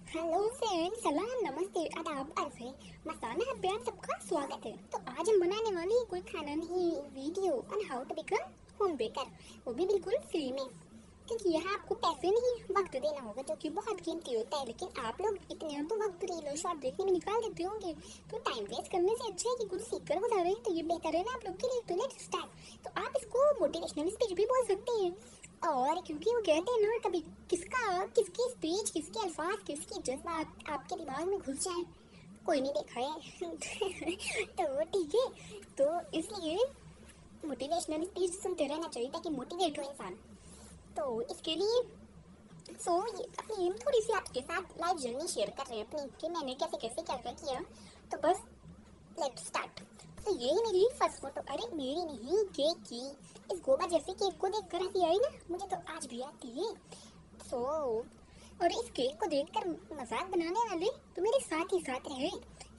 Hello friends, सलाम, नमस्ते, आदाब, अर्ज़ है, मस्ताना है, प्यार सबका स्वागत है। तो आज हम बनाने वाले हैं कोई खाना नहीं, video on how to become home baker, वो भी बिल्कुल फ्री में। क्योंकि यहाँ आपको पैसे नहीं, वक्त देना होगा, जो कि बहुत कीमती होता है। लेकिन आप लोग इतने तो वक्त रील और शॉर्ट देखने में निकाल देते होंगे, तो टाइम वेस्ट करने से अच्छा है कि कुछ सीख कर गुजारें, तो ये बेहतर है ना आप लोग के लिए। तो लेट्स स्टार्ट। तो आप इसको मोटिवेशनल स्पीच भी बोल सकते हैं। और क्योंकि वो कहते हैं ना, कभी किसकी स्पीच, किसके अल्फाज, किसकी जज्बात आपके दिमाग में घुस जाए, कोई नहीं देखा है। तो ठीक है, तो इसलिए मोटिवेशनल स्पीच सुनते रहना चाहिए ताकि मोटिवेट हो इंसान। तो इसके लिए ये अपनी थोड़ी सी आपके साथ लाइव जर्नी शेयर कर रहे हैं अपनी, कि मैंने कैसे कैसे क्या क्या किया। तो बस लेट्स स्टार्ट। तो ये मेरी फर्स्ट फोटो, अरे मेरी नहीं, केक की। इस गोबर जैसे केक को देख कर हंसी आई ना, मुझे तो आज भी आती है। सो और इस केक को देखकर मजाक बनाने वाले तो मेरे साथ ही साथ रहे।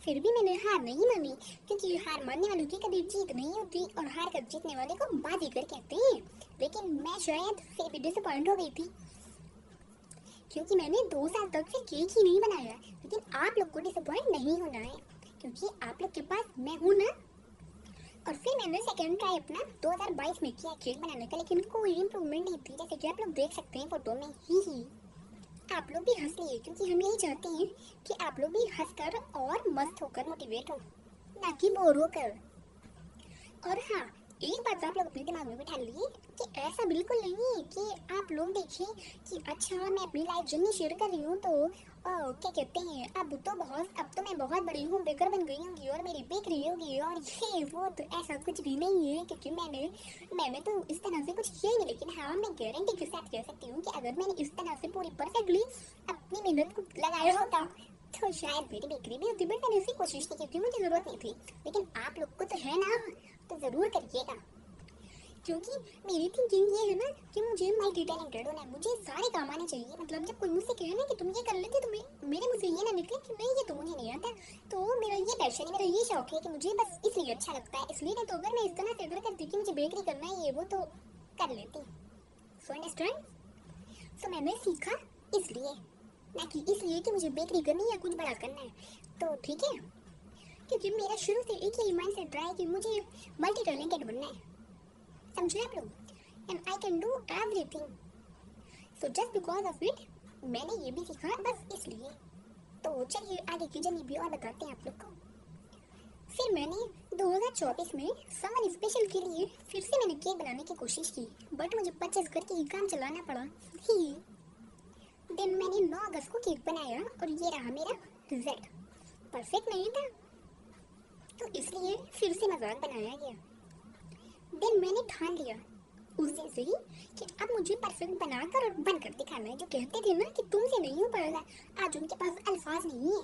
फिर भी मैंने हार नहीं मानी, क्योंकि हार मानने वालों की कभी जीत नहीं होती, और हार कर जीतने वाले को बाजीगर कहते हैं। लेकिन मैं शायद फिर भी डिसअपॉइंट हो गई थी, क्योंकि मैंने 2 साल तक फिर केक ही नहीं बनाया। लेकिन आप लोग को डिसअपॉइंट नहीं होना है, क्योंकि आप लोग के पास मैं हूँ ना। और फिर मैंने सेकेंड ट्राई अपना 2022 में किया केक बनाने का, लेकिन कोई इम्प्रूवमेंट नहीं थी, जैसे कि आप लोग देख सकते हैं फोटो में। ही आप लोग भी हंस लिए, क्योंकि हम यही चाहते हैं कि आप लोग भी हंसकर और मस्त होकर मोटिवेट हो, ना कि बोर होकर। और हाँ, एक बात आप लोग अपने दिमाग में बिठा लिए कि ऐसा बिल्कुल नहीं है कि आप लोग देखें कि अच्छा मैं अपनी लाइफ जर्नी शेयर कर रही हूँ, तो क्या कहते हैं, अब तो मैं बहुत बड़ी हूँ, बेकर बन गई होंगी और मेरी बेकरी होगी और ये वो। तो ऐसा कुछ भी नहीं है, क्योंकि मैंने तो इस तरह से कुछ किया ही नहीं। लेकिन हाँ, मैं गारंटी के साथ कह सकती हूँ कि अगर मैंने इस तरह से पूरी परफेक्टली अपनी मेहनत को लगाया होता, तो शायद मेरी बेकरी भी होती। बट मैंने ऐसी कोशिश की, क्योंकि मुझे जरूरत नहीं थी। लेकिन आप लोग को तो है ना, तो जरूर करिएगा। क्योंकि मेरी थिंकिंग ये है ना कि मुझे मल्टी टैलेंटेड होना है, मुझे सारे काम आने चाहिए। मतलब जब कोई मुझसे कहे ना कि तुम ये कर लेते, तो मेरे मुझसे ये ना निकले कि नहीं, ये तो मुझे नहीं आता। तो मेरा ये पैशन है, मेरा ये शौक है कि मुझे बस इसलिए अच्छा लगता है। इसलिए नहीं तो अगर मैं इस तरह से अगर करती कि मुझे बेकरी करना है ये वो, तो कर लेती। So understand. सो मैंने सीखा इसलिए, ना कि इसलिए कि मुझे बेकरी करनी है या कुछ बड़ा करना है। तो ठीक है, क्योंकि मेरा शुरू से एक ही माइंडसेट रहा है कि मुझे मल्टी टैलेंटेड बनना है। समझे आप लोग? And I can do everything. So just because of it मैंने ये भी सीखा, बस इसलिए। तो चलिए आगे की जर्नी भी और बताते हैं आप लोग को। फिर मैंने 2024 में समर स्पेशल के लिए फिर से मैंने केक बनाने की कोशिश की, बट मुझे परचेज करके ही काम चलाना पड़ा ही। देन मैंने 9 अगस्त को केक बनाया और ये रहा मेरा रिजल्ट। परफेक्ट नहीं था, तो इसलिए फिर से मजाक बनाया गया। देन मैंने ठान लिया उस दिन से ही कि अब मुझे परफेक्ट बनाकर और बनकर दिखाना है। जो कहते थे ना कि तुमसे नहीं हो पाएगा, आज उनके पास अल्फाज नहीं है।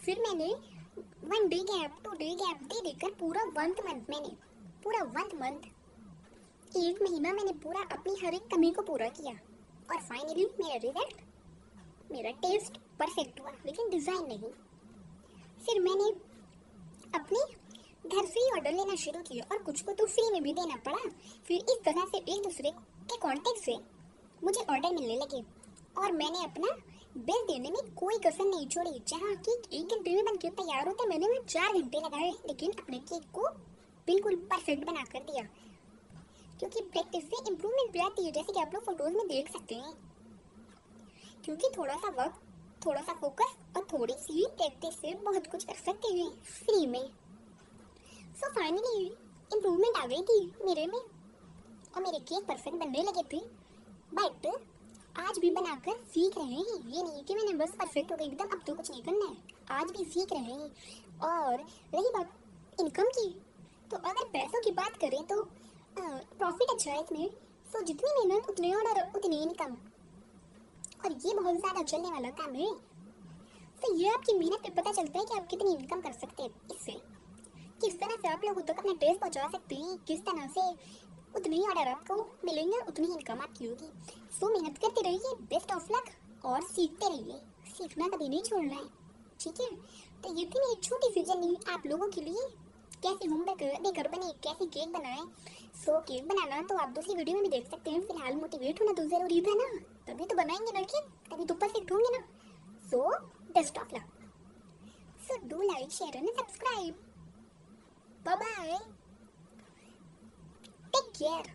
फिर मैंने 1 डे गैप, 2 डे गैप दे देकर पूरा 1 मंथ, मैंने पूरा 1 मंथ, 1 महीना मैंने पूरा अपनी हर एक कमी को पूरा किया। और फाइनली मेरा रिजल्ट, मेरा टेस्ट परफेक्ट हुआ, लेकिन डिजाइन नहीं। फिर मैंने अपने घर से ही ऑर्डर लेना शुरू किया, और कुछ को तो फ्री में भी देना पड़ा। फिर इस तरह से एक दूसरे के कांटेक्ट से मुझे ऑर्डर मिलने लगे, और मैंने अपना बेस्ट देने में कोई कसर नहीं छोड़ी। जहाँ केक 1 घंटे में बनके तैयार होता, मैंने वहाँ 4 घंटे लगाए, लेकिन अपने केक को बिल्कुल परफेक्ट बना कर दिया। क्योंकि प्रैक्टिस से इम्प्रूवमेंट भी आती है, जैसे कि आप लोग फोटोज में देख सकते हैं। क्योंकि थोड़ा सा वक्त, थोड़ा सा फोकस और थोड़ी सी प्रैक्टिस से बहुत कुछ कर सकते हैं फ्री में। सो फाइनली इम्प्रूवमेंट आ गई थी मेरे में, और मेरे केक परफेक्ट बनने लगे थे। बट आज भी बनाकर सीख रहे हैं, ये नहीं कि मैंने बस परफेक्ट हो गई एकदम, अब तो कुछ नहीं करना है। आज भी सीख रहे हैं। और रही बात इनकम की, तो अगर पैसों की बात करें तो प्रॉफिट अच्छा है इसमें। सो जितनी मेहनत उतने ऑर्डर उतनी इनकम, और ये बहुत ज़्यादा चलने वाला काम है। तो ये आपकी मेहनत पे पता चलता है कि आप कितनी इनकम कर सकते हैं इससे, किस तरह से आप लोगों तक अपना टेस्ट पहुंचा सकते हैं, किस तरह से उतने ही ऑर्डर आपको मिलेंगे, उतनी इनकम आपकी होगी। सो मेहनत करते रहिए, बेस्ट ऑफ लक, और सीखते रहिए, सीखना कभी नहीं छोड़ना है। ठीक है, तो ये थी मेरी छोटी सी जर्नी आप लोगों के लिए, कैसे होम बेकर बने, कैसे केक बनाए। सो केक बनाना तो आप दूसरी वीडियो में भी देख सकते हैं। फिलहाल मोटिवेट होना तो जरूरी था ना, तभी तो बनाएंगे ना केक, तभी तो परफेक्ट होंगे ना। सो Do like, share and subscribe. Bye bye. Take care.